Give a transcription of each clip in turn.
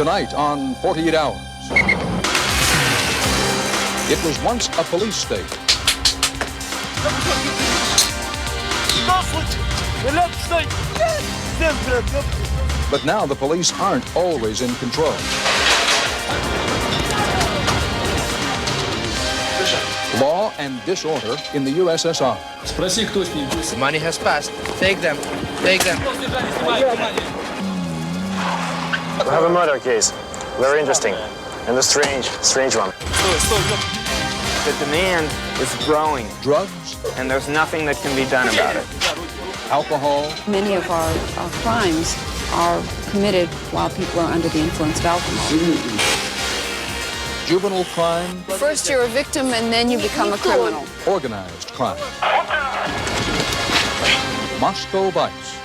Tonight on 48 Hours. It was once a police state. But now the police aren't always in control. Law and disorder in the USSR. The money has passed. Take them. Take them. We have a murder case. Very interesting. And a strange one. The demand is growing. Drugs. And there's nothing that can be done about it. Alcohol. Many of our crimes are committed while people are under the influence of alcohol. Juvenile crime. First you're a victim and then you become a criminal. Organized crime. Moscow Vice.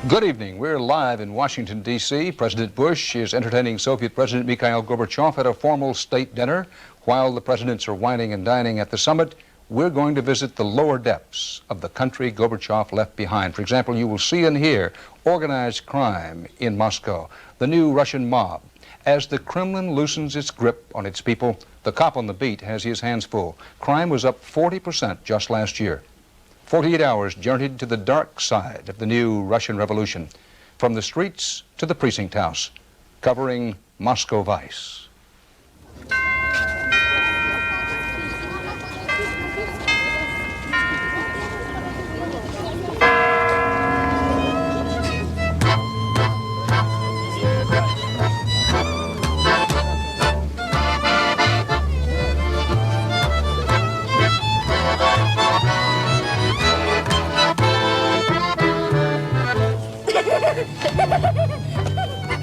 Good evening. We're live in Washington, D.C. President Bush is entertaining Soviet President Mikhail Gorbachev at a formal state dinner. While the presidents are wining and dining at the summit, we're going to visit the lower depths of the country Gorbachev left behind. For example, you will see and hear organized crime in Moscow, the new Russian mob. As the Kremlin loosens its grip on its people, the cop on the beat has his hands full. Crime was up 40% just last year. 48 Hours journeyed to the dark side of the new Russian Revolution, from the streets to the precinct house, covering Moscow Vice.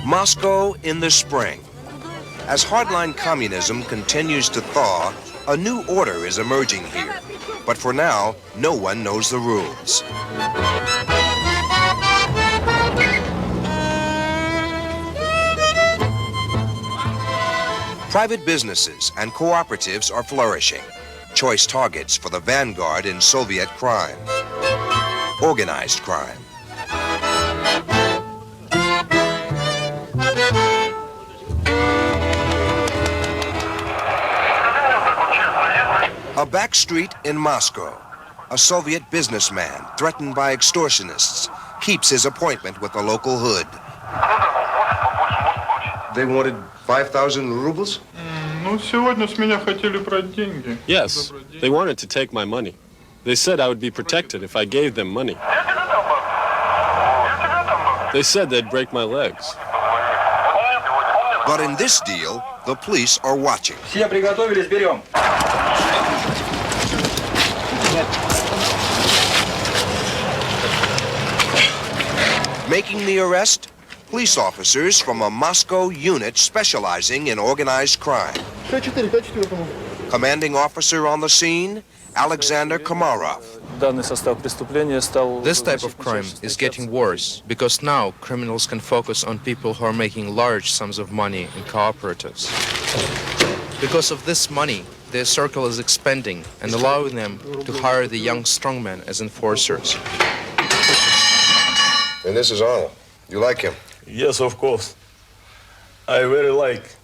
Moscow in the spring. As hardline communism continues to thaw, a new order is emerging here. But for now, no one knows the rules. Private businesses and cooperatives are flourishing, choice targets for the vanguard in Soviet crime. Organized crime. A back street in Moscow. A Soviet businessman, threatened by extortionists, keeps his appointment with the local hood. They wanted 5,000 rubles? Yes, they wanted to take my money. They said I would be protected if I gave them money. They said they'd break my legs. But in this deal, the police are watching. Making the arrest, police officers from a Moscow unit specializing in organized crime. Commanding officer on the scene, Alexander Komarov. This type of crime is getting worse because now criminals can focus on people who are making large sums of money in cooperatives. Because of this money, their circle is expanding and allowing them to hire the young strongmen as enforcers. And this is Arnold. You like him? Yes, of course. I very like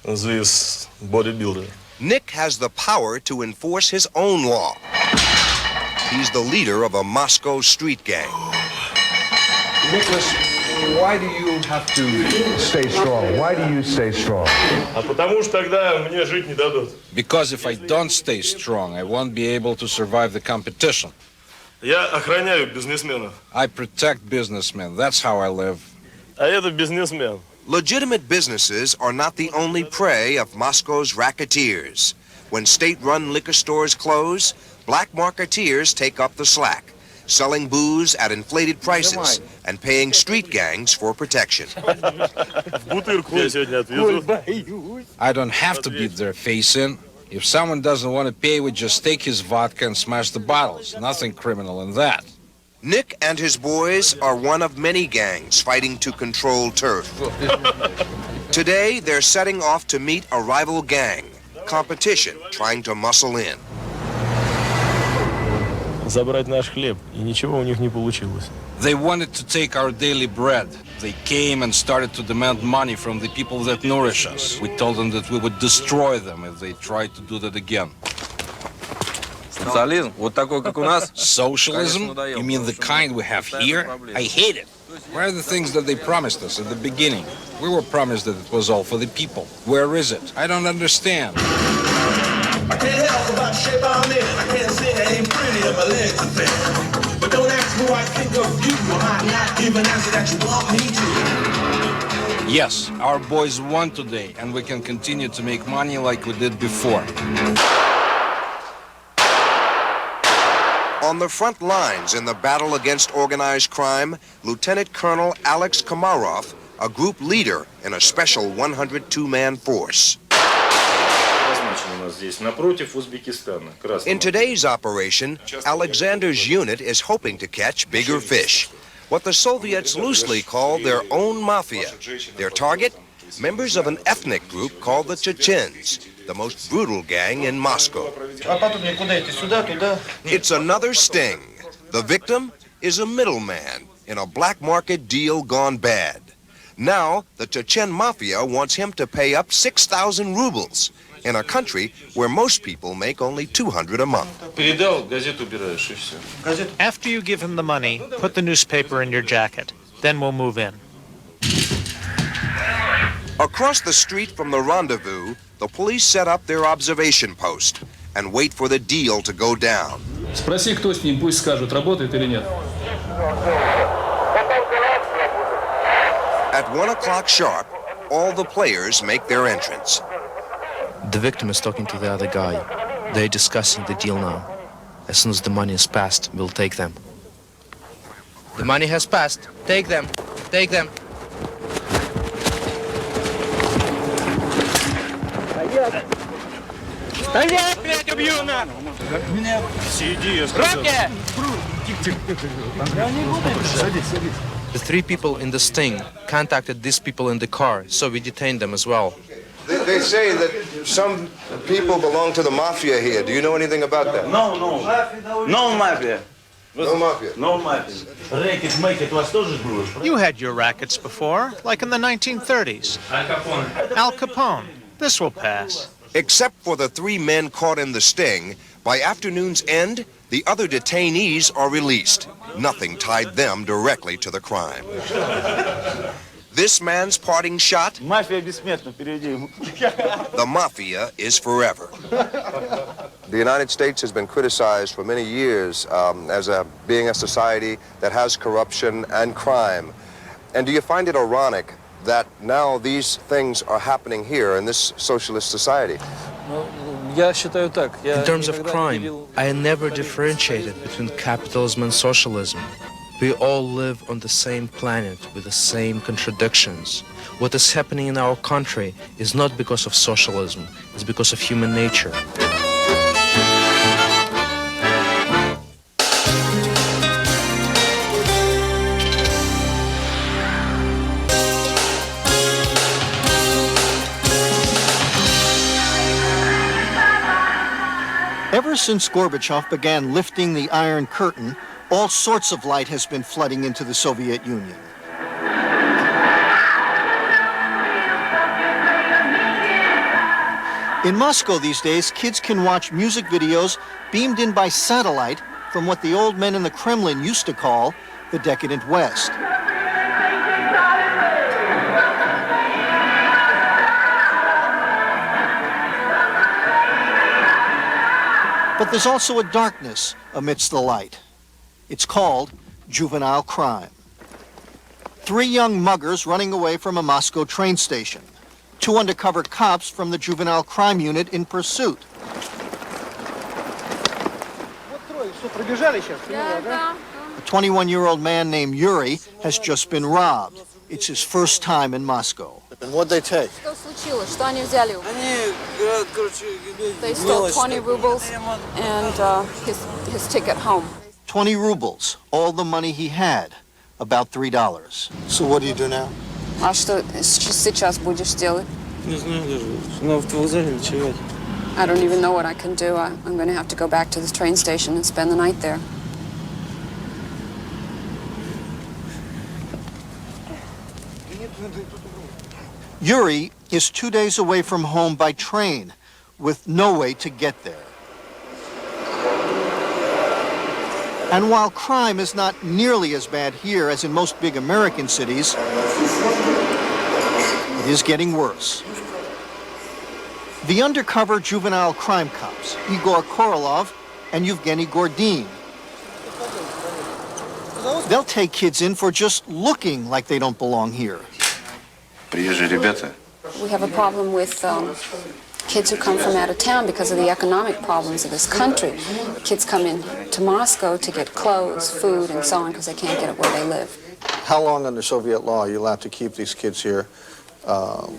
this bodybuilder. Nick has the power to enforce his own law. He's the leader of a Moscow street gang. Nicholas, why do you have to stay strong? Why do you stay strong? Because if I don't stay strong, I won't be able to survive the competition. I protect businessmen. That's how I live. Legitimate businesses are not the only prey of Moscow's racketeers. When state-run liquor stores close, black marketeers take up the slack, selling booze at inflated prices and paying street gangs for protection. I don't have to beat their face in. If someone doesn't want to pay, we just take his vodka and smash the bottles. Nothing criminal in that. Nick and his boys are one of many gangs fighting to control turf. Today, they're setting off to meet a rival gang, competition trying to muscle in. Забрать наш хлеб, и ничего у них не получилось. They wanted to take our daily bread. They came and started to demand money from the people that nourish us. We told them that we would destroy them if they tried to do that again. Socialism? You mean the kind we have here? I hate it. Where are the things that they promised us at the beginning? We were promised that it was all for the people. Where is it? I don't understand. I can't help about the shape I'm in. I can't sing, I ain't pretty, and my legs are thin. But don't ask who I think of you. I might not give an answer that you want me to. Yes, our boys won today, and we can continue to make money like we did before. On the front lines in the battle against organized crime, Lieutenant Colonel Alex Komarov, a group leader in a special 102-man force. In today's operation, Alexander's unit is hoping to catch bigger fish, what the Soviets loosely called their own mafia. Their target? Members of an ethnic group called the Chechens, the most brutal gang in Moscow. It's another sting. The victim is a middleman in a black market deal gone bad. Now, the Chechen mafia wants him to pay up 6,000 rubles in a country where most people make only 200 a month. After you give him the money, put the newspaper in your jacket. Then we'll move in. Across the street from the rendezvous, the police set up their observation post and wait for the deal to go down. Спроси, кто с ним, пусть скажут, работает или нет. At 1 o'clock sharp, all the players make their entrance. The victim is talking to the other guy. They're discussing the deal now. As soon as the money is passed, we'll take them. The money has passed. Take them. Take them. The three people in the sting contacted these people in the car, so we detained them as well. They say that some people belong to the mafia here. Do you know anything about that? No mafia. No mafia? No mafia. You had your rackets before, like in the 1930s. Al Capone. This will pass. Except for the three men caught in the sting, by afternoon's end, the other detainees are released. Nothing tied them directly to the crime. This man's parting shot? The mafia is forever. The United States has been criticized for many years as being a society that has corruption and crime. And do you find it ironic that now these things are happening here in this socialist society? In terms of crime, I never differentiated between capitalism and socialism. We all live on the same planet with the same contradictions. What is happening in our country is not because of socialism, it's because of human nature. Ever since Gorbachev began lifting the Iron Curtain, all sorts of light has been flooding into the Soviet Union. In Moscow these days, kids can watch music videos beamed in by satellite from what the old men in the Kremlin used to call the decadent West. But there's also a darkness amidst the light. It's called juvenile crime. 3 young muggers running away from a Moscow train station. 2 undercover cops from the juvenile crime unit in pursuit. A 21-year-old man named Yuri has just been robbed. It's his first time in Moscow. And what'd they take? They stole 20 rubles and his ticket home. 20 rubles, all the money he had, about $3. So what do you do now? А что сейчас будешь делать? Не знаю даже. Надо в вокзале ночевать. I don't even know what I can do. I'm going to have to go back to the train station and spend the night there. Yuri is 2 days away from home by train, with no way to get there. And while crime is not nearly as bad here as in most big American cities, it is getting worse. The undercover juvenile crime cops, Igor Korolov and Yevgeny Gordin, they'll take kids in for just looking like they don't belong here. We have a problem with kids who come from out of town because of the economic problems of this country. Kids come in to Moscow to get clothes, food, and so on because they can't get it where they live. How long under Soviet law are you allowed to keep these kids here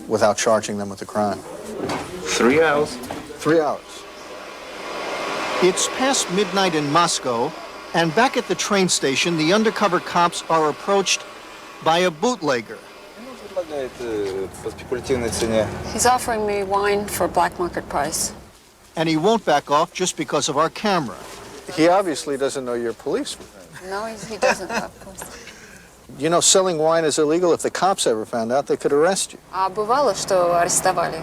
without charging them with a crime? 3 hours. 3 hours. It's past midnight in Moscow, and back at the train station, the undercover cops are approached by a bootlegger. He's offering me wine for black market price. And he won't back off just because of our camera. He obviously doesn't know you're a policeman. No, he doesn't, of course. You know, selling wine is illegal. If the cops ever found out, they could arrest you. А бывало, что арестовали.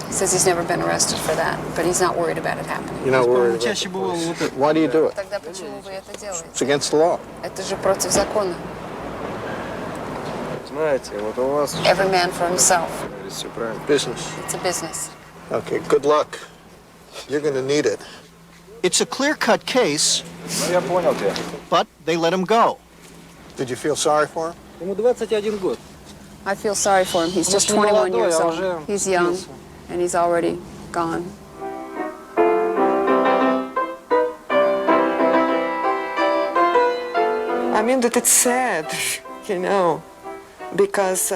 He says he's never been arrested for that, but he's not worried about it happening. You're not worried about it? Why do you do it? Тогда почему вы это делаете? It's against the law. Это же против закона. Every man for himself. Business. It's a business. Okay, good luck. You're going to need it. It's a clear-cut case, but they let him go. Did you feel sorry for him? I feel sorry for him. He's just 21 years old. He's young, and he's already gone. I mean that it's sad, you know, because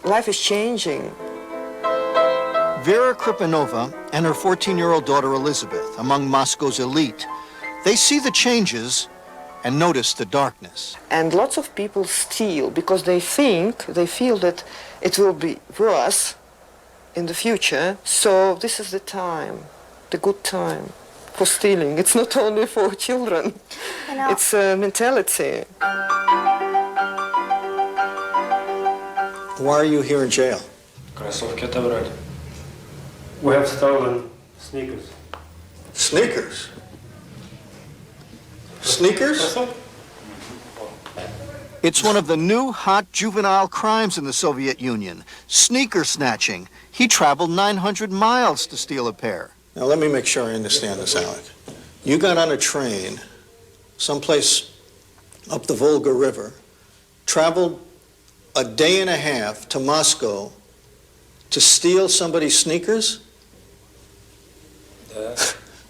life is changing. Vera Kripanova and her 14-year-old daughter Elizabeth, among Moscow's elite, they see the changes and notice the darkness. And lots of people steal because they feel that it will be worse in the future. So this is the time, the good time for stealing. It's not only for children, it's a mentality. Why are you here in jail? We have stolen sneakers. Sneakers? Sneakers? It's one of the new hot juvenile crimes in the Soviet Union, sneaker snatching. He traveled 900 miles to steal a pair. Now let me make sure I understand this, Alec. You got on a train someplace up the Volga River, traveled a day and a half to Moscow to steal somebody's sneakers?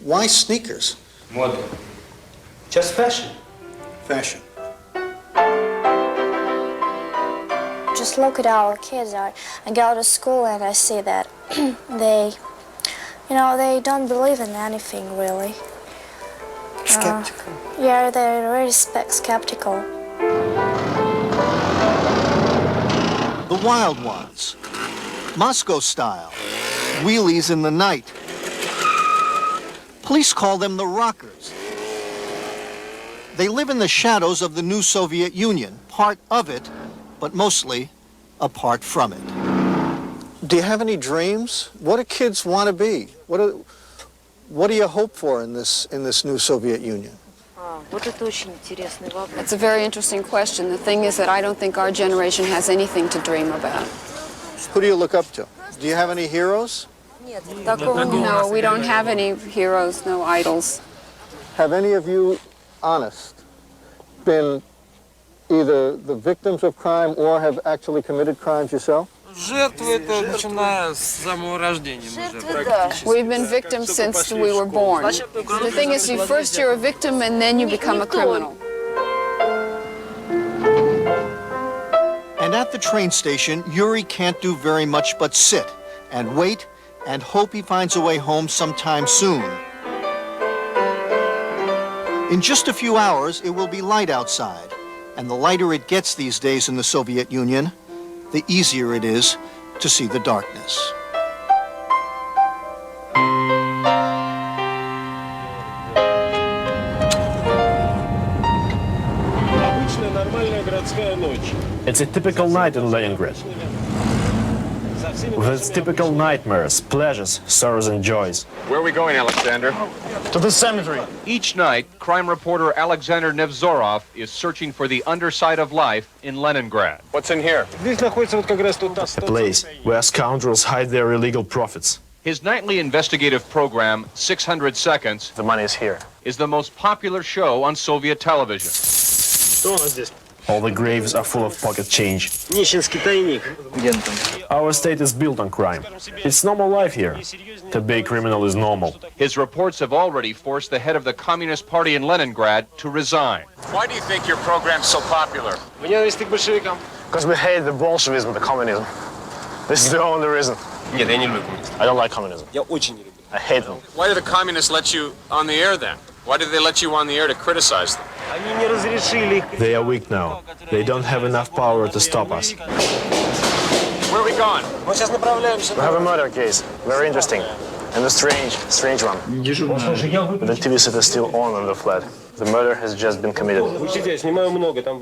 Why sneakers? Moda. Just fashion. Fashion. Just look at our kids. I go to school and I see that they don't believe in anything really. Skeptical. Yeah, they're very skeptical. The wild ones. Moscow style. Wheelies in the night. Police call them the rockers. They live in the shadows of the new Soviet Union, part of it, but mostly apart from it. Do you have any dreams? What do kids want to be? What do you hope for in this new Soviet Union? It's a very interesting question. The thing is that I don't think our generation has anything to dream about. Who do you look up to? Do you have any heroes? No, we don't have any heroes, no idols. Have any of you, honest, been either the victims of crime or have actually committed crimes yourself? We've been victims since we were born. The thing is, first you're a victim and then you become a criminal. And at the train station, Yuri can't do very much but sit and wait and hope he finds a way home sometime soon. In just a few hours, it will be light outside. And the lighter it gets these days in the Soviet Union, the easier it is to see the darkness. It's a typical night in Leningrad, with its typical nightmares, pleasures, sorrows and joys. Where are we going, Alexander? To the cemetery. Each night, crime reporter Alexander Nevzorov is searching for the underside of life in Leningrad. What's in here? A place where scoundrels hide their illegal profits. His nightly investigative program, 600 Seconds, The money is here. is the most popular show on Soviet television. All the graves are full of pocket change. Our state is built on crime. It's normal life here. To be a criminal is normal. His reports have already forced the head of the Communist Party in Leningrad to resign. Why do you think your program's so popular? Because we hate the Bolshevism, the communism. This is the only reason. I don't like communism. I hate them. Why did the communists let you on the air then? Why did they let you on the air to criticize them? They are weak now. They don't have enough power to stop us. Where are we going? We have a murder case. Very interesting. And a strange one. The TV set is still on in the flat. The murder has just been committed.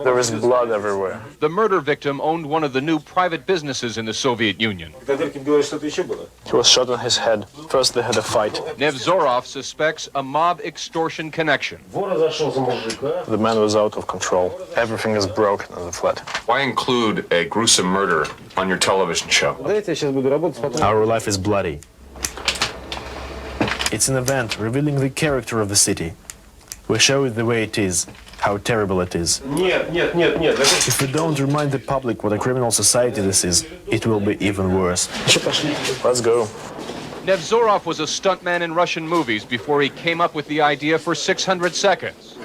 There is blood everywhere. The murder victim owned one of the new private businesses in the Soviet Union. He was shot in his head. First they had a fight. Nevzorov suspects a mob extortion connection. The man was out of control. Everything is broken in the flat. Why include a gruesome murder on your television show? Our life is bloody. It's an event revealing the character of the city. We show it the way it is, how terrible it is. If we don't remind the public what a criminal society this is, it will be even worse. Let's go. Nevzorov was a stuntman in Russian movies before he came up with the idea for 600 Seconds.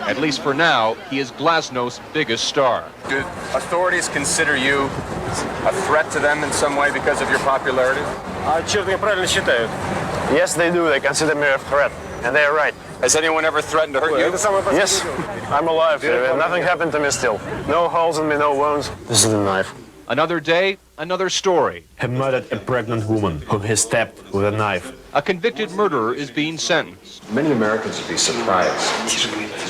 At least for now, he is Glasnost's biggest star. Do authorities consider you a threat to them in some way because of your popularity? Yes, they do. They consider me a threat. And they are right. Has anyone ever threatened to hurt you? Yes, I'm alive. Nothing happened to me still. No holes in me, no wounds. This is the knife. Another day, another story. He murdered a pregnant woman whom he stabbed with a knife. A convicted murderer is being sentenced. Many Americans would be surprised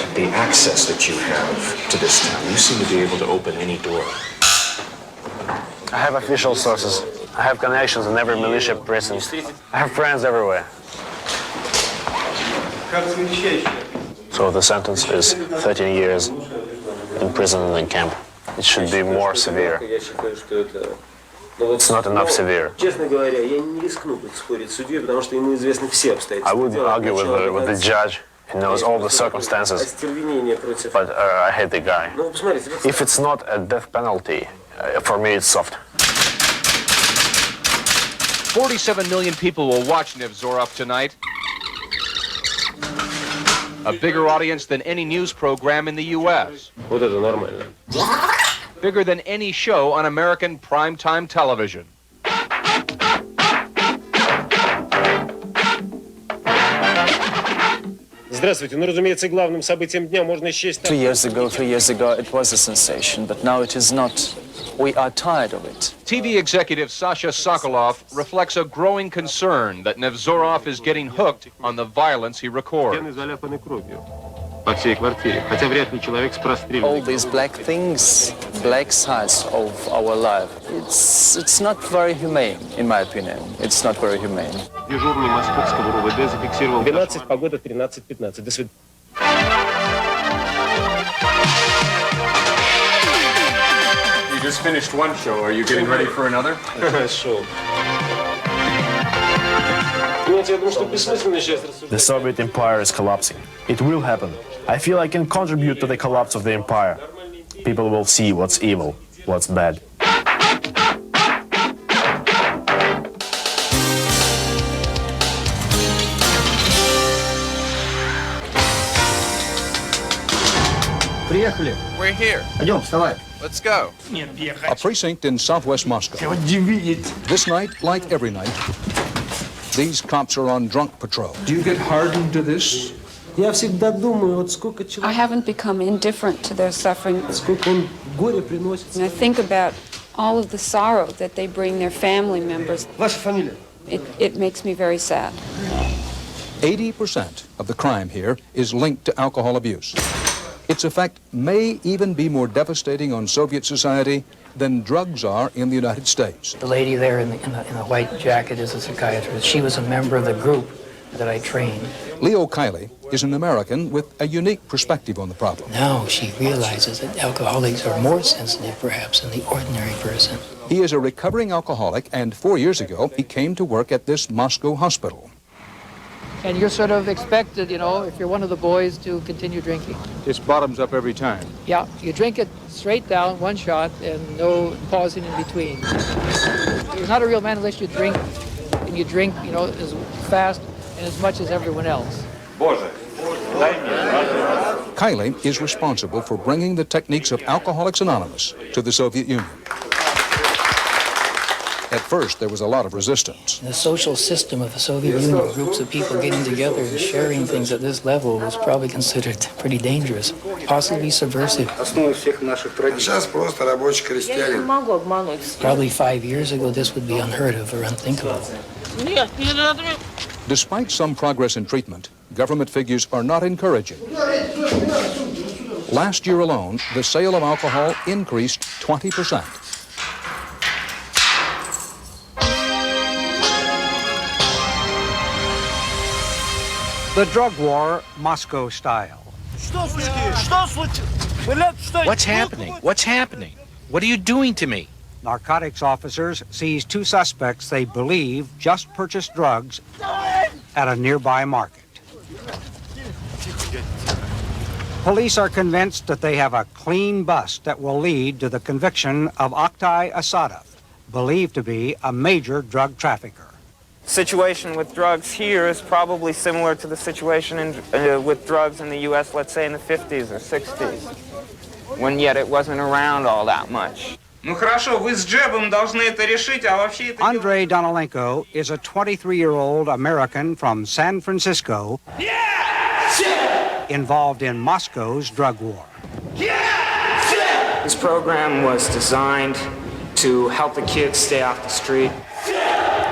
at the access that you have to this town. You seem to be able to open any door. I have official sources. I have connections in every militia prison. I have friends everywhere. So the sentence is 13 years in prison and in camp. It should be more severe. It's not enough severe. I would argue with the judge. He knows all the circumstances. But I hate the guy. If it's not a death penalty, for me it's soft. 47 million people will watch Nevzorov tonight. A bigger audience than any news program in the U.S. Bigger than any show on American primetime television. 3 years ago, it was a sensation, but now it is not. We are tired of it. TV executive Sasha Sokolov reflects a growing concern that Nevzorov is getting hooked on the violence he records. All these black things, black sides of our life, it's not very humane, in my opinion. It's not very humane. 12, погода 13-15. До свидания. You just finished one show. Are you getting ready for another? Sure. The Soviet Empire is collapsing. It will happen. I feel I can contribute to the collapse of the empire. People will see what's evil, what's bad. We're here. Let's go. A precinct in southwest Moscow. This night, like every night, these cops are on drunk patrol. Do you get hardened to this? I haven't become indifferent to their suffering. And I think about all of the sorrow that they bring their family members. It makes me very sad. 80% of the crime here is linked to alcohol abuse. Its effect may even be more devastating on Soviet society than drugs are in the United States. The lady there in the white jacket is a psychiatrist. She was a member of the group that I trained. Leo Kiley is an American with a unique perspective on the problem. Now she realizes that alcoholics are more sensitive, perhaps, than the ordinary person. He is a recovering alcoholic, and 4 years ago, he came to work at this Moscow hospital. And you're sort of expected, if you're one of the boys, to continue drinking. This bottoms up every time. Yeah, you drink it straight down, one shot, and no pausing in between. You're not a real man unless you drink, and you drink, as fast and as much as everyone else. Kiley is responsible for bringing the techniques of Alcoholics Anonymous to the Soviet Union. At first, there was a lot of resistance. The social system of the Soviet Union, groups of people getting together and sharing things at this level, was probably considered pretty dangerous, possibly subversive. Probably 5 years ago, this would be unheard of or unthinkable. Despite some progress in treatment, government figures are not encouraging. Last year alone, the sale of alcohol increased 20%. The drug war, Moscow style. What's happening? What's happening? What are you doing to me? Narcotics officers seize 2 suspects they believe just purchased drugs at a nearby market. Police are convinced that they have a clean bust that will lead to the conviction of Oktay Asadov, believed to be a major drug trafficker. Situation with drugs here is probably similar to the situation with drugs in the U.S., let's say in the 50s or 60s, when yet it wasn't around all that much. Andrei Donilenko is a 23-year-old American from San Francisco involved in Moscow's drug war. This program was designed to help the kids stay off the street,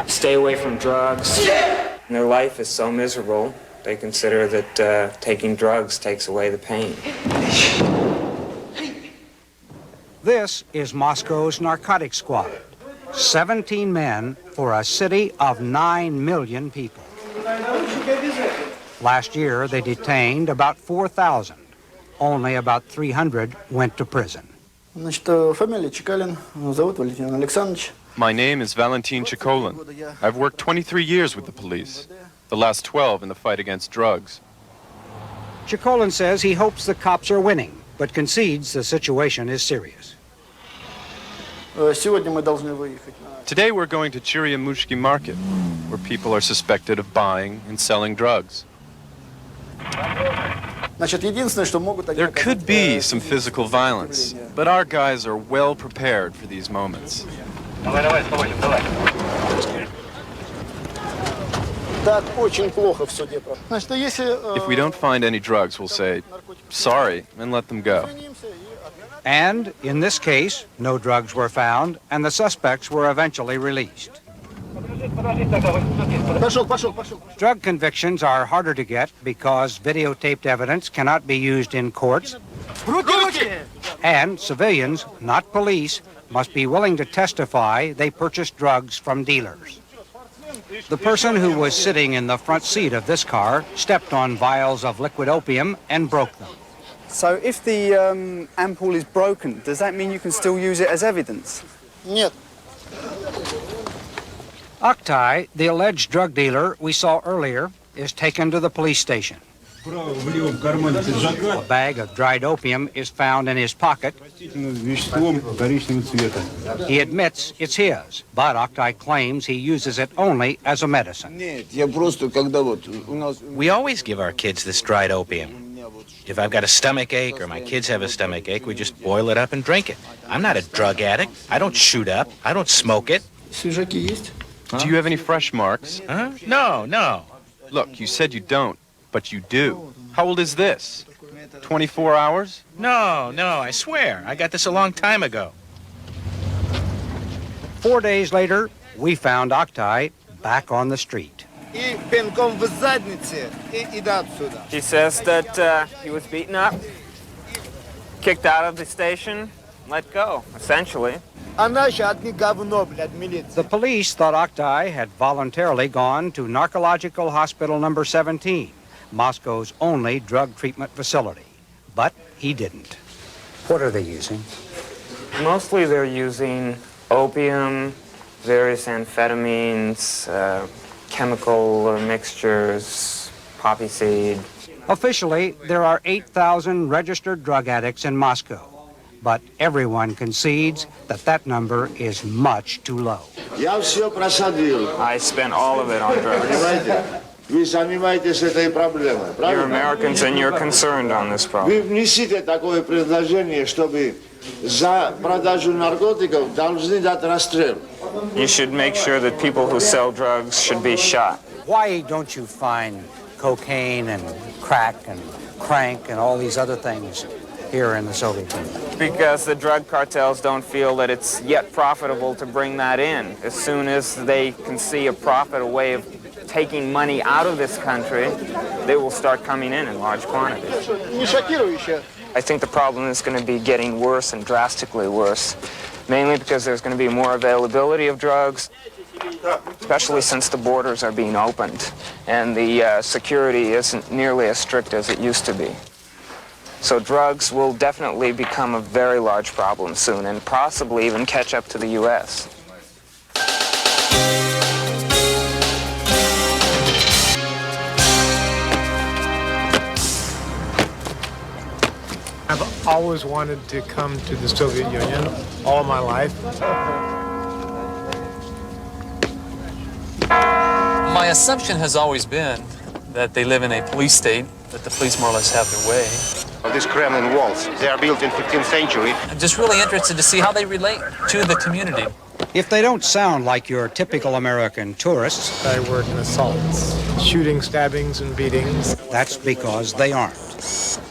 stay away from drugs. And their life is so miserable, they consider that taking drugs takes away the pain. This is Moscow's narcotic squad. 17 men for a city of 9 million people. Last year, they detained about 4,000. Only about 300 went to prison. My name is Valentin Chikolin. I've worked 23 years with the police, the last 12 in the fight against drugs. Chikolin says he hopes the cops are winning, but concedes the situation is serious. Today we're going to Chiryamushki Market, where people are suspected of buying and selling drugs. There could be some physical violence, but our guys are well prepared for these moments. If we don't find any drugs, we'll say, sorry, and let them go. And in this case, no drugs were found, and the suspects were eventually released. Drug convictions are harder to get because videotaped evidence cannot be used in courts, and civilians, not police, must be willing to testify they purchased drugs from dealers. The person who was sitting in the front seat of this car stepped on vials of liquid opium and broke them. So if the ampoule is broken, does that mean you can still use it as evidence? Нет. Oktay, the alleged drug dealer we saw earlier, is taken to the police station. A bag of dried opium is found in his pocket. He admits it's his, but Oktay claims he uses it only as a medicine. We always give our kids this dried opium. If I've got a stomach ache or my kids have a stomach ache, we just boil it up and drink it. I'm not a drug addict. I don't shoot up. I don't smoke it. Do you have any fresh marks? Huh? No, no. Look, you said you don't, but you do. How old is this? 24 hours? No, I swear. I got this a long time ago. 4 days later, we found Oktay back on the street. He says that he was beaten up, kicked out of the station, let go, essentially. The police thought Oktay had voluntarily gone to Narcological Hospital number 17, Moscow's only drug treatment facility. But he didn't. What are they using? Mostly they're using opium, various amphetamines, chemical mixtures, poppy seed. Officially, there are 8,000 registered drug addicts in Moscow. But everyone concedes that that number is much too low. I spent all of it on drugs. You're Americans and you're concerned on this problem. You should make sure that people who sell drugs should be shot. Why don't you find cocaine and crack and crank and all these other things here in the Soviet Union? Because the drug cartels don't feel that it's yet profitable to bring that in. As soon as they can see a profit, a way of taking money out of this country, they will start coming in large quantities. I think the problem is going to be getting worse and drastically worse, mainly because there's going to be more availability of drugs, especially since the borders are being opened and the security isn't nearly as strict as it used to be. So drugs will definitely become a very large problem soon and possibly even catch up to the U.S. I've always wanted to come to the Soviet Union all my life. My assumption has always been that they live in a police state, that the police more or less have their way. These Kremlin walls, they are built in 15th century. I'm just really interested to see how they relate to the community. If they don't sound like your typical American tourists, I work in assaults, shooting, stabbings, and beatings. That's because they aren't.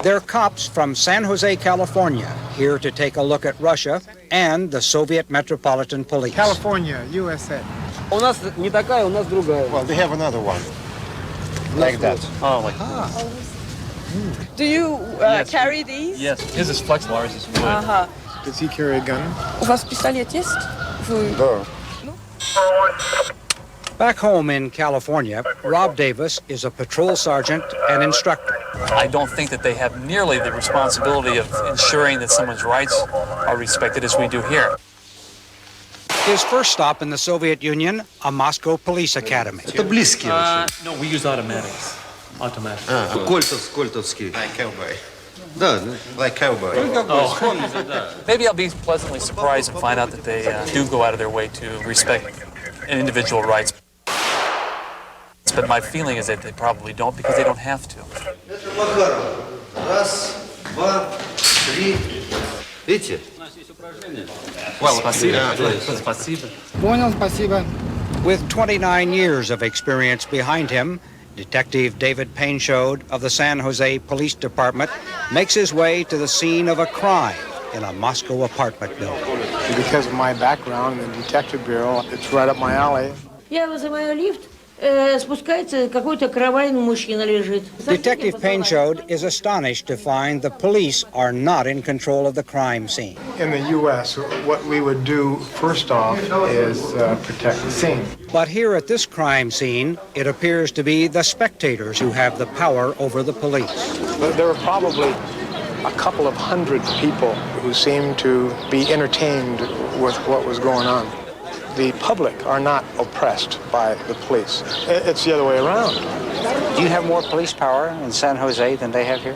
They're cops from San Jose, California, here to take a look at Russia and the Soviet Metropolitan Police. California, USA. Well, they have another one. Like that. Oh, like Do you carry these? Yes, his is flexible, ours is wood. Does he carry a gun? У вас пистолет есть? Back home in California, Rob Davis is a patrol sergeant and instructor. I don't think that they have nearly the responsibility of ensuring that someone's rights are respected as we do here. His first stop in the Soviet Union, a Moscow police academy. No, we use automatics. Automatic. Кольтовский. Like cowboy. Like cowboy. Maybe I'll be pleasantly surprised and find out that they do go out of their way to respect individual rights. But my feeling is that they probably don't because they don't have to. With 29 years of experience behind him, Detective David Painchode of the San Jose Police Department makes his way to the scene of a crime in a Moscow apartment building. Because of my background in the detective bureau, it's right up my alley. Я вызываю лифт. Спускается какой-то кровавый мужчина лежит. Detective Painchode is astonished to find the police are not in control of the crime scene. In the U.S., what we would do first off is protect the scene. But here at this crime scene, it appears to be the spectators who have the power over the police. There were probably a couple of hundred people who seemed to be entertained with what was going on. The public are not oppressed by the police. It's the other way around. Do you have more police power in San Jose than they have here?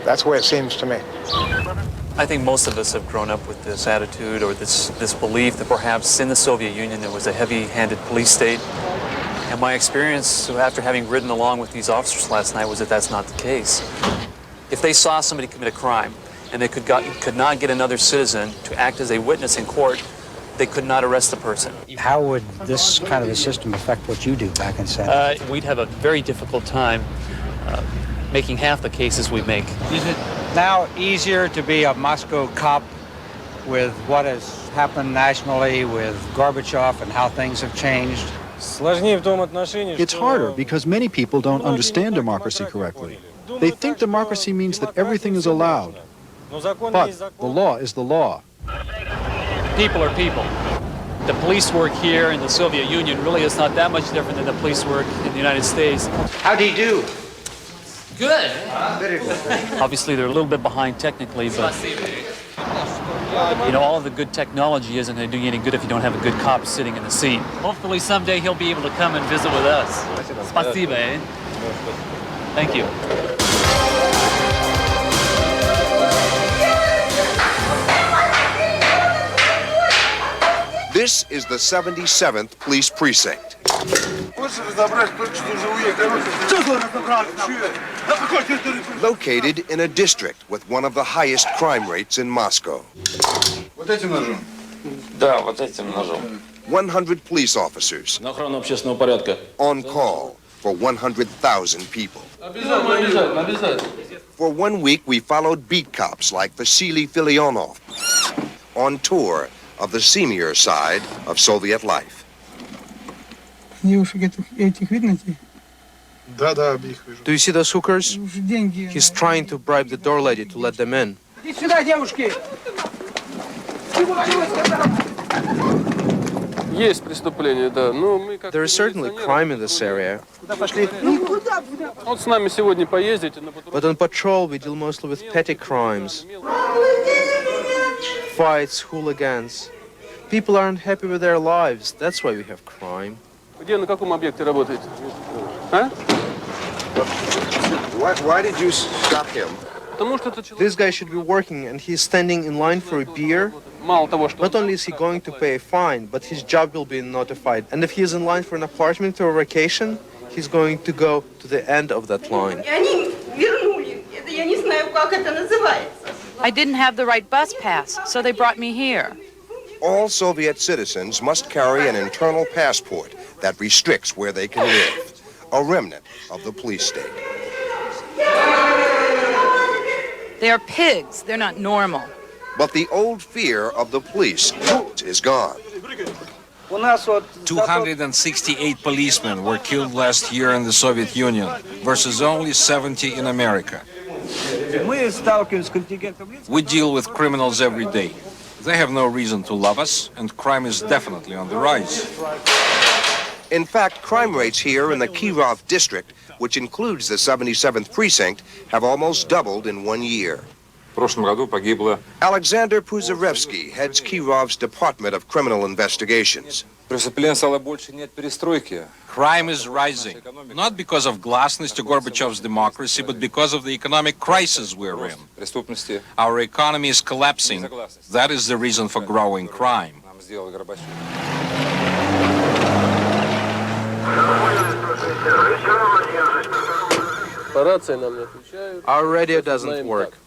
That's the way it seems to me. I think most of us have grown up with this attitude or this belief that perhaps in the Soviet Union there was a heavy-handed police state And my experience after having ridden along with these officers last night was that that's not the case. If they saw somebody commit a crime and they could not get another citizen to act as a witness in court, they could not arrest the person. How would this kind of a system affect what you do back in San? We'd have a very difficult time making half the cases we make. Is it now easier to be a Moscow cop with what has happened nationally with Gorbachev and how things have changed? It's harder because many people don't understand democracy correctly. They think democracy means that everything is allowed. But the law is the law. People are people. The police work here in the Soviet Union really is not that much different than the police work in the United States. How do you do? Good. Very good. Obviously, they're a little bit behind technically, but you know, all of the good technology isn't going to do you any good if you don't have a good cop sitting in the seat. Hopefully, someday he'll be able to come and visit with us. Спасибо, eh? Thank you. This is the 77th Police Precinct. Located in a district with one of the highest crime rates in Moscow. 100 police officers on call for 100,000 people. For 1 week, we followed beat cops like Vasily Filionov on tour of the seamier side of Soviet life. Do you see those hookers? He's trying to bribe the door lady to let them in. There is certainly crime in this area. But on patrol we deal mostly with petty crimes. Fights, hooligans. People aren't happy with their lives. That's why we have crime. Why did you stop him? This guy should be working and he's standing in line for a beer. Not only is he going to pay a fine, but his job will be notified. And if he's in line for an apartment or a vacation, he's going to go to the end of that line. I didn't have the right bus pass, so they brought me here. All Soviet citizens must carry an internal passport that restricts where they can live, a remnant of the police state. They are pigs. They're not normal. But the old fear of the police is gone. 268 policemen were killed last year in the Soviet Union versus only 70 in America. We deal with criminals every day. They have no reason to love us, and crime is definitely on the rise. In fact, crime rates here in the Kirov district, which includes the 77th precinct, have almost doubled in 1 year. Alexander Puzarevsky heads Kirov's Department of Criminal Investigations. Crime is rising, not because of glasnost to Gorbachev's democracy, but because of the economic crisis we're in. Our economy is collapsing. That is the reason for growing crime. Our radio doesn't work.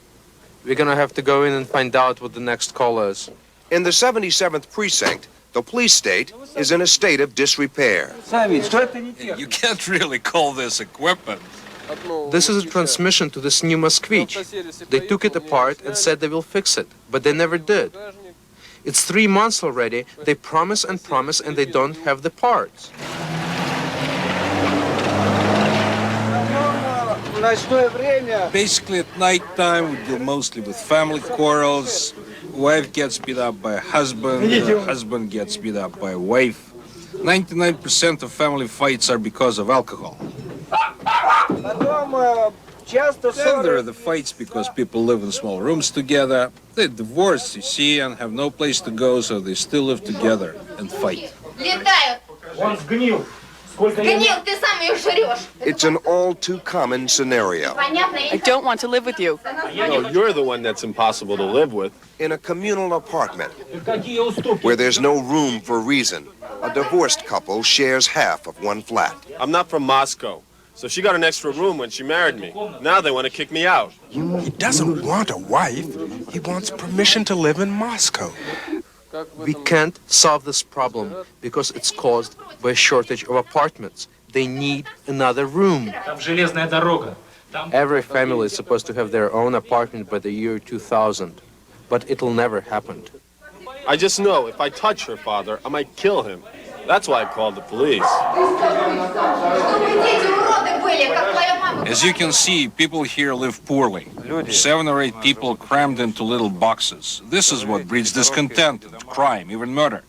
We're gonna have to go in and find out what the next call is. In the 77th precinct, the police state is in a state of disrepair. You can't really call this equipment. This is a transmission to this new Moskvich. They took it apart and said they will fix it, but they never did. It's 3 months already. They promise and promise, and they don't have the parts. Basically, at night time, we deal mostly with family quarrels. Wife gets beat up by a husband, husband gets beat up by a wife. 99% of family fights are because of alcohol. Then there are the fights because people live in small rooms together. They divorce, you see, and have no place to go, so they still live together and fight. It's an all too common scenario. I don't want to live with you. No, you're the one that's impossible to live with. In a communal apartment where there's no room for reason, a divorced couple shares half of one flat. I'm not from Moscow, so she got an extra room when she married me. Now they want to kick me out. He doesn't want a wife. He wants permission to live in Moscow. We can't solve this problem because it's caused by a shortage of apartments. They need another room. Every family is supposed to have their own apartment by the year 2000, but it'll never happen. I just know if I touch her father, I might kill him. That's why I called the police. As you can see, people here live poorly. 7 or 8 people crammed into little boxes. This is what breeds discontent and crime, even murder.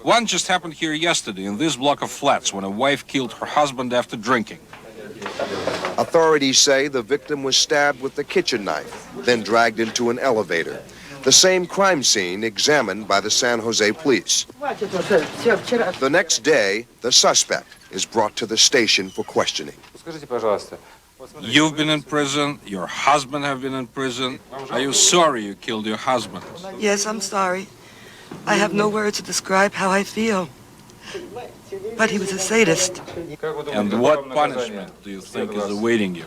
One just happened here yesterday in this block of flats when a wife killed her husband after drinking. Authorities say the victim was stabbed with a kitchen knife, then dragged into an elevator. The same crime scene examined by the San Jose police. The next day, the suspect is brought to the station for questioning. You've been in prison, your husband have been in prison. Are you sorry you killed your husband? Yes, I'm sorry. I have no words to describe how I feel. But he was a sadist. And what punishment do you think is awaiting you?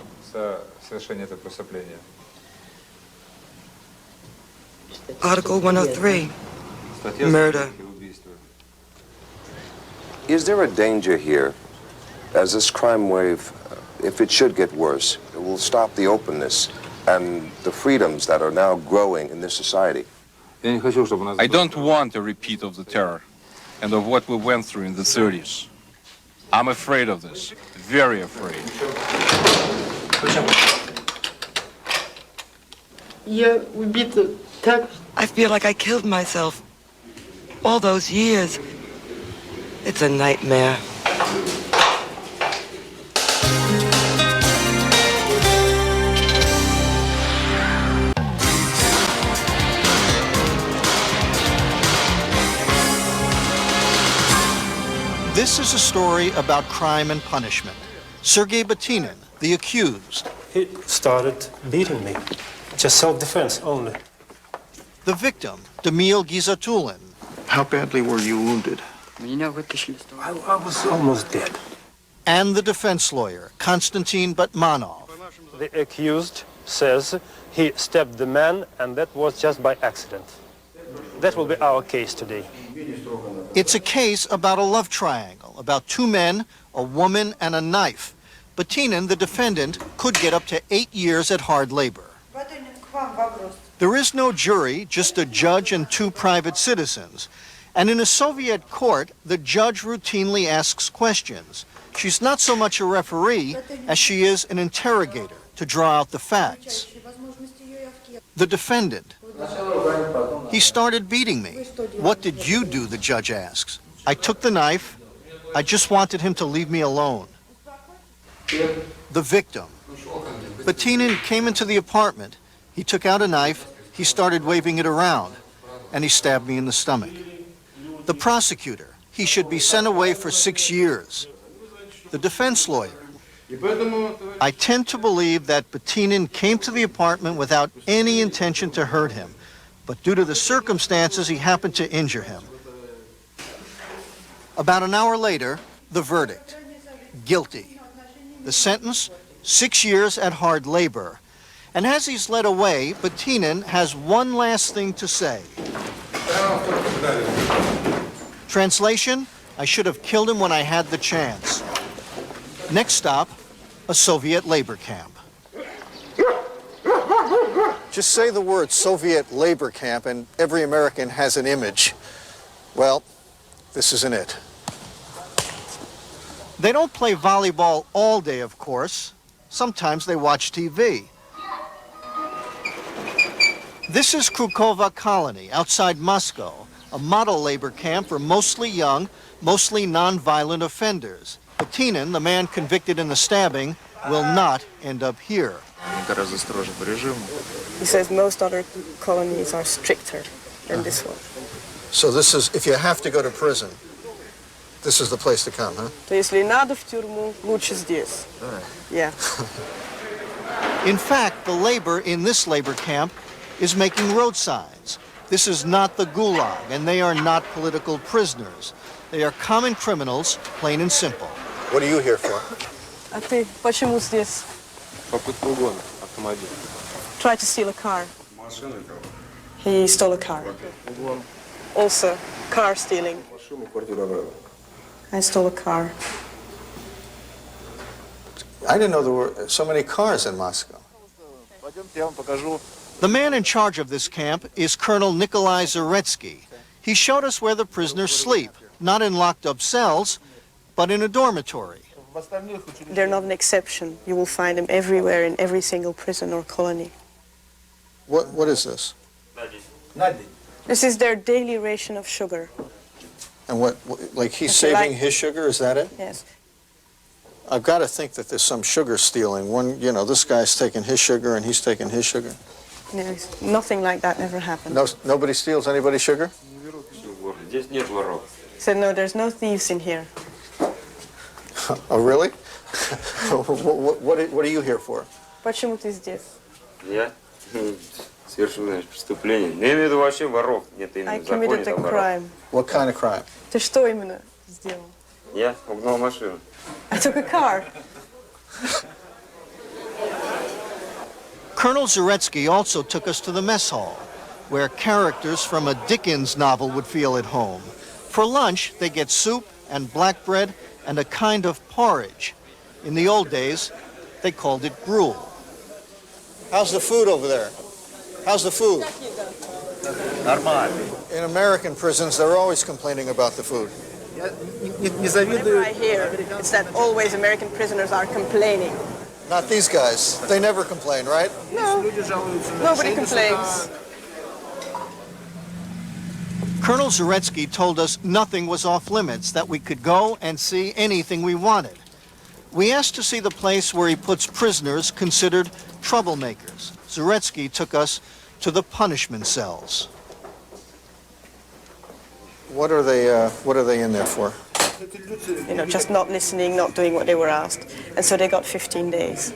Article 103, murder. Is there a danger here, as this crime wave, if it should get worse, it will stop the openness and the freedoms that are now growing in this society? I don't want a repeat of the terror and of what we went through in the 30s. I'm afraid of this, very afraid. I feel like I killed myself. All those years. It's a nightmare. This is a story about crime and punishment. Sergei Batinin, the accused. He started beating me. Just self-defense only. The victim, Demil Gizatulin. How badly were you wounded? I was almost dead. And the defense lawyer, Konstantin Batmanov. The accused says he stabbed the man and that was just by accident. That will be our case today. It's a case about a love triangle, about 2 men, a woman, and a knife. Batinin, the defendant, could get up to 8 years at hard labor. There is no jury, just a judge and 2 private citizens. And in a Soviet court, the judge routinely asks questions. She's not so much a referee as she is an interrogator to draw out the facts. The defendant. He started beating me. What did you do, the judge asks. I took the knife. I just wanted him to leave me alone. The victim. Batinin came into the apartment. He took out a knife. He started waving it around. And he stabbed me in the stomach. The prosecutor. He should be sent away for 6 years. The defense lawyer. I tend to believe that Batinin came to the apartment without any intention to hurt him, but due to the circumstances, he happened to injure him. About an hour later, the verdict. Guilty. The sentence, 6 years at hard labor. And as he's led away, Batinin has one last thing to say. Translation, I should have killed him when I had the chance. Next stop, a Soviet labor camp. Just say the word Soviet labor camp and every American has an image. Well, this isn't it. They don't play volleyball all day, of course. Sometimes they watch TV. This is Krukova Colony, outside Moscow, a model labor camp for mostly young, mostly non-violent offenders. Batinin, the man convicted in the stabbing, will not end up here. He says most other colonies are stricter than this one. So this is, if you have to go to prison, This is the place to come, huh? То если надо в тюрьму, лучше здесь. Yeah. In fact, the labor in this labor camp is making road signs. This is not the Gulag, and they are not political prisoners. They are common criminals, plain and simple. What are you here for? А ты почему здесь? Попытка угона, автомобиль. Try to steal a car. He stole a car. Also, car stealing. I stole a car. I didn't know there were so many cars in Moscow. The man in charge of this camp is Colonel Nikolai Zaretsky. He showed us where the prisoners sleep, not in locked-up cells, but in a dormitory. They're not an exception. You will find them everywhere in every single prison or colony. What is this? This is their daily ration of sugar. And like he's Okay, saving his sugar, is that it? Yes. I've got to think that there's some sugar stealing. This guy's taking his sugar and he's taking his sugar. No, nothing like that never happened. No, nobody steals anybody's sugar? He said, no, there's no thieves in here. Oh, really? What are you here for? Почему ты здесь? Я совершил преступление. Я имею в виду вообще воров. Нет, именно I в законе committed a там воров. crime. What kind of crime? Ты что именно сделал? Я угнал машину. I took a car. Colonel Zaretsky also took us to the mess hall, where characters from a Dickens novel would feel at home. For lunch, they get soup and black bread and a kind of porridge. In the old days, they called it gruel. How's the food over there? How's the food? In American prisons, they're always complaining about the food. Whenever I hear, it's that always American prisoners are complaining. Not these guys. They never complain, right? No, nobody complains. Colonel Zaretsky told us nothing was off limits, that we could go and see anything we wanted. We asked to see the place where he puts prisoners considered troublemakers. Zaretsky took us to the punishment cells. What are they in there for? Just not listening, not doing what they were asked. And so they got 15 days.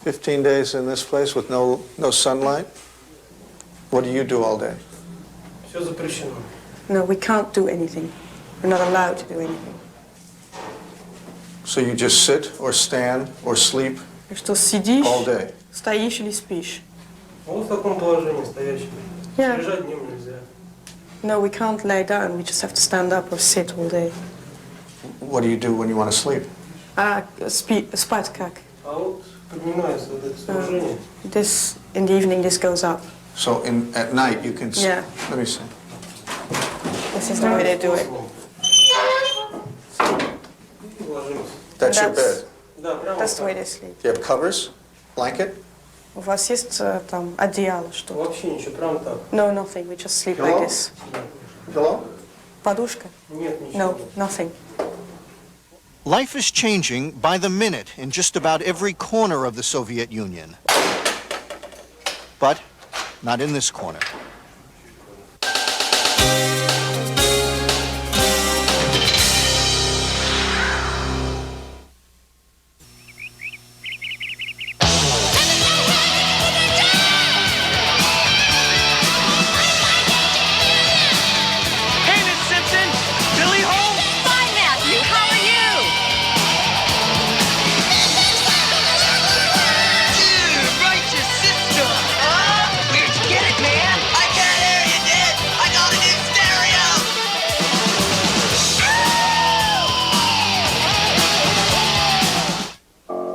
"15 days in this place with no sunlight? What do you do all day?" No, we can't do anything. We're not allowed to do anything. So you just sit or stand or sleep Что сидишь, all day? стоишь или спишь? Он в таком положении стоящем. Yeah. Лежать днем нельзя. No, we can't lay down. We just have to stand up or sit all day. What do you do when you want to sleep? Спать как? А вот поднимается вот это сооружение. This, in the evening, this goes up. So at night you can... Yeah. Let me see. This is the way they do it. That's your bed. That's the way they sleep. Do you have covers? Blanket? У вас есть там одеяло, что? Вообще ничего, прям так. No, nothing. We just sleep Pillow? like this. Pillow? Подушка? Нет, ничего. No, nothing. Life is changing by the minute in just about every corner of the Soviet Union. But not in this corner.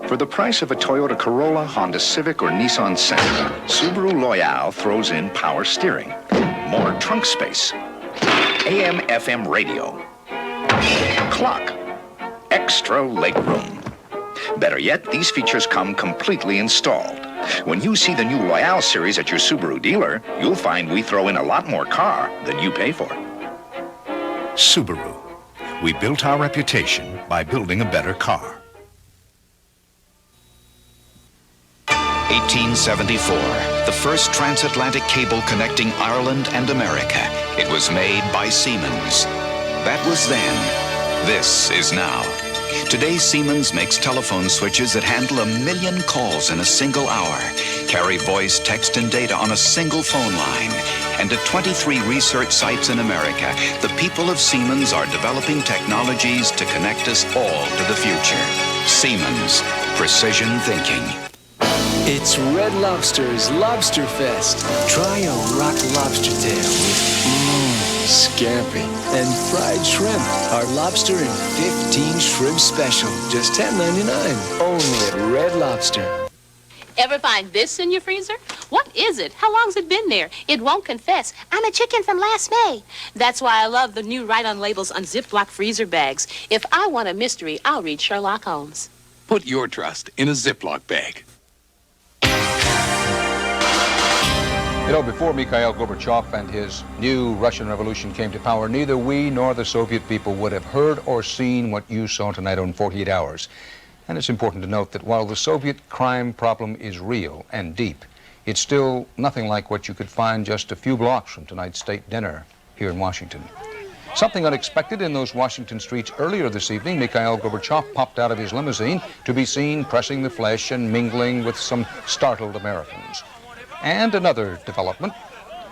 For the price of a Toyota Corolla, Honda Civic, or Nissan Sentra, Subaru Loyale throws in power steering, more trunk space, AM/FM radio, clock, extra legroom. Better yet, these features come completely installed. When you see the new Loyale series at your Subaru dealer, you'll find we throw in a lot more car than you pay for. Subaru. We built our reputation by building a better car. 1874, the first transatlantic cable connecting Ireland and America. It was made by Siemens. That was then. This is now. Today, Siemens makes telephone switches that handle 1 million calls in a single hour, carry voice, text, and data on a single phone line. And at 23 research sites in America, the people of Siemens are developing technologies to connect us all to the future. Siemens, precision thinking. It's Red Lobster's Lobster Fest. Try a rock lobster tail with scampi and fried shrimp. Our lobster and 15 shrimp special, just $10.99. Only at Red Lobster. Ever find this in your freezer? What is it? How long's it been there? It won't confess. I'm a chicken from last May. That's why I love the new Right On Labels on Ziploc freezer bags. If I want a mystery, I'll read Sherlock Holmes. Put your trust in a Ziploc bag. You know, before Mikhail Gorbachev and his new Russian Revolution came to power, neither we nor the Soviet people would have heard or seen what you saw tonight on 48 Hours. And it's important to note that while the Soviet crime problem is real and deep, it's still nothing like what you could find just a few blocks from tonight's state dinner here in Washington. Something unexpected in those Washington streets earlier this evening. Mikhail Gorbachev popped out of his limousine to be seen pressing the flesh and mingling with some startled Americans. And another development.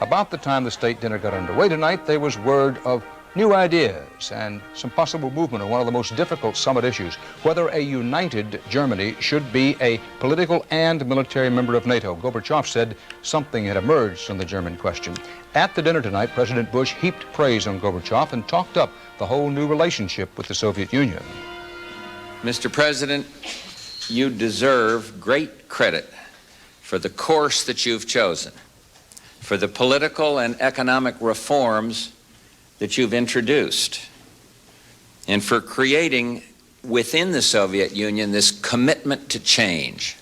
About the time the state dinner got underway tonight, there was word of new ideas and some possible movement on one of the most difficult summit issues, whether a united Germany should be a political and military member of NATO. Gorbachev said something had emerged on the German question. At the dinner tonight, President Bush heaped praise on Gorbachev and talked up the whole new relationship with the Soviet Union. Mr. President, you deserve great credit for the course that you've chosen, for the political and economic reforms that you've introduced, and for creating within the Soviet Union this commitment to change.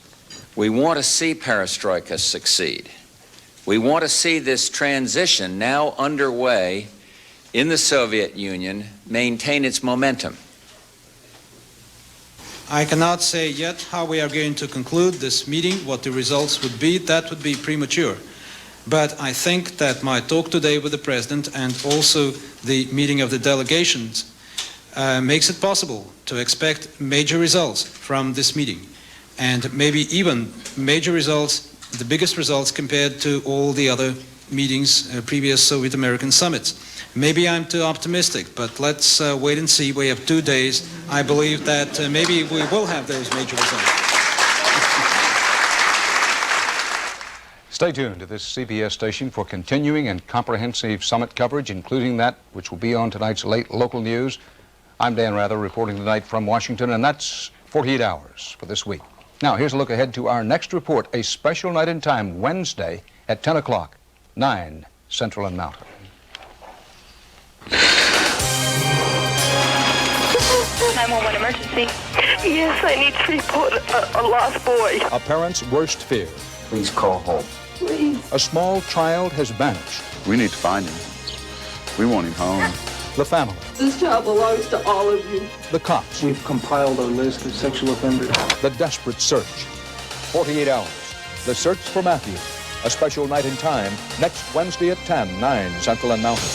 We want to see perestroika succeed. We want to see this transition now underway in the Soviet Union maintain its momentum. I cannot say yet how we are going to conclude this meeting, what the results would be. That would be premature. But I think that my talk today with the President and also the meeting of the delegations makes it possible to expect major results from this meeting. And maybe even major results, the biggest results compared to all the other meetings, previous Soviet-American summits. Maybe I'm too optimistic, but let's wait and see. We have 2 days. I believe that maybe we will have those major results. Stay tuned to this CBS station for continuing and comprehensive summit coverage, including that which will be on tonight's late local news. I'm Dan Rather reporting tonight from Washington, and that's 48 Hours for this week. Now, here's a look ahead to our next report, a special night in time, Wednesday at 10 o'clock, 9 Central and Mountain. 911 emergency. Yes, I need to report a lost boy. A parent's worst fear. Please call home. Please. A small child has vanished. We need to find him. We want him home. The family. This child belongs to all of you. The cops. We've compiled a list of sexual offenders. The desperate search. 48 Hours. The search for Matthew. A special night in time next Wednesday at 10, 9 Central and Mountain.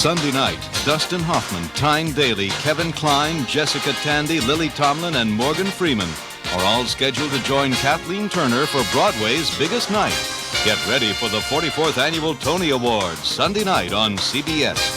Sunday night, Dustin Hoffman, Tyne Daly, Kevin Kline, Jessica Tandy, Lily Tomlin, and Morgan Freeman are all scheduled to join Kathleen Turner for Broadway's biggest night. Get ready for the 44th Annual Tony Awards, Sunday night on CBS.